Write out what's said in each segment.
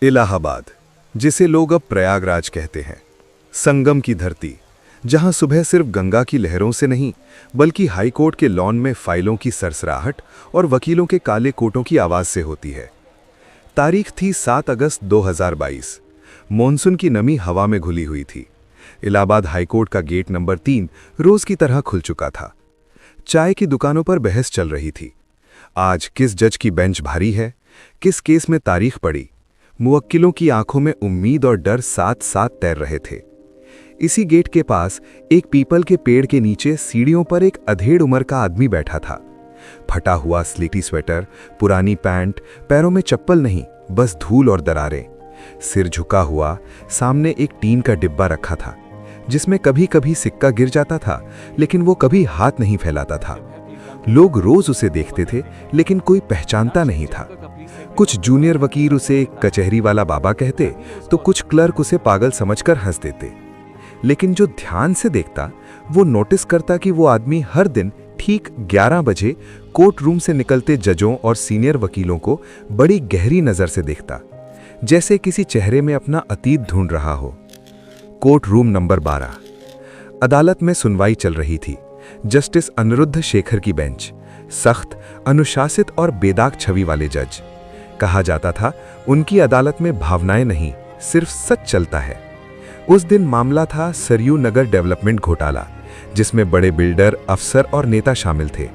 इलाहाबाद, जिसे लोग अब प्रयागराज कहते हैं, संगम की धरती, जहां सुबह सिर्फ गंगा की लहरों से नहीं बल्कि हाईकोर्ट के लॉन में फाइलों की सरसराहट और वकीलों के काले कोटों की आवाज से होती है। तारीख थी 7 अगस्त 2022। मॉनसून की नमी हवा में घुली हुई थी। इलाहाबाद हाईकोर्ट का गेट नंबर 3 रोज की तरह खुल चुका था। चाय की दुकानों पर बहस चल रही थी। आज किस जज की बेंच भारी है, किस केस में तारीख पड़ी। मुवक्किलों की आंखों में उम्मीद और डर साथ साथ तैर रहे थे। इसी गेट के पास एक पीपल के पेड़ के नीचे सीढ़ियों पर एक अधेड़ उम्र का आदमी बैठा था। फटा हुआ स्लीटी स्वेटर, पुरानी पैंट, पैरों में चप्पल नहीं, बस धूल और दरारें। सिर झुका हुआ, सामने एक टीन का डिब्बा रखा था जिसमें कभी कभी सिक्का गिर जाता था, लेकिन वो कभी हाथ नहीं फैलाता था। लोग रोज उसे देखते थे, लेकिन कोई पहचानता नहीं था। कुछ जूनियर वकील उसे कचहरी वाला बाबा कहते, तो कुछ क्लर्क उसे पागल समझकर हंस देते। लेकिन जो ध्यान से देखता वो नोटिस करता कि वो आदमी हर दिन ठीक 11 बजे कोर्ट रूम से निकलते जजों और सीनियर वकीलों को बड़ी गहरी नजर से देखता, जैसे किसी चेहरे में अपना अतीत ढूंढ रहा हो। Court room number 12। अदालत में सुनवाई चल रही थी। जस्टिस अनिरुद्ध शेखर की बेंच, सख्त, अनुशासित और बेदाग छवि वाले जज। कहा जाता था उनकी अदालत में भावनाएं नहीं, सिर्फ सच चलता है। उस दिन मामला था सरयू नगर डेवलपमेंट घोटाला, जिसमें बड़े बिल्डर, अफसर और नेता शामिल थे।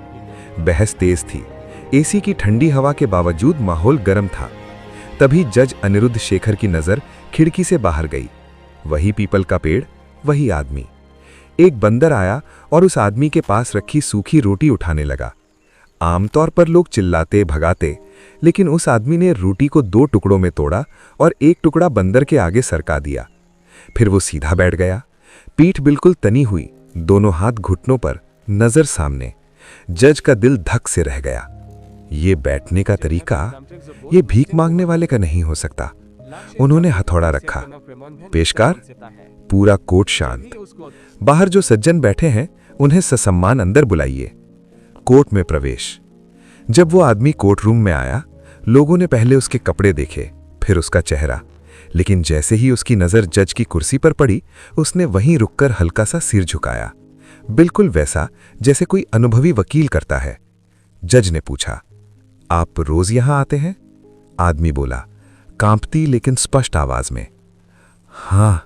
बहस तेज थी। एसी की ठंडी हवा के बावजूद माहौल गर्म था। तभी जज अनिरुद्ध शेखर की नजर खिड़की से बाहर गई। वही पीपल का पेड़, वही आदमी। एक बंदर आया और उस आदमी के पास रखी सूखी रोटी उठाने लगा। आमतौर पर लोग चिल्लाते भगाते, लेकिन उस आदमी ने रोटी को 2 टुकड़ों में तोड़ा और एक टुकड़ा बंदर के आगे सरका दिया। फिर वो सीधा बैठ गया, पीठ बिल्कुल तनी हुई, दोनों हाथ घुटनों पर, नजर सामने। जज का दिल धक से रह गया। ये बैठने का तरीका, ये भीख मांगने वाले का नहीं हो सकता। उन्होंने हथौड़ा रखा। पेशकार। पूरा कोर्ट शांत। बाहर जो सज्जन बैठे हैं उन्हें ससम्मान अंदर बुलाइए। कोर्ट में प्रवेश। जब वो आदमी कोर्ट रूम में आया, लोगों ने पहले उसके कपड़े देखे, फिर उसका चेहरा। लेकिन जैसे ही उसकी नजर जज की कुर्सी पर पड़ी, उसने वहीं रुककर हल्का सा सिर झुकाया, बिल्कुल वैसा जैसे कोई अनुभवी वकील करता है। जज ने पूछा, आप रोज यहां आते हैं? आदमी बोला, कांपती लेकिन स्पष्ट आवाज में, हाँ,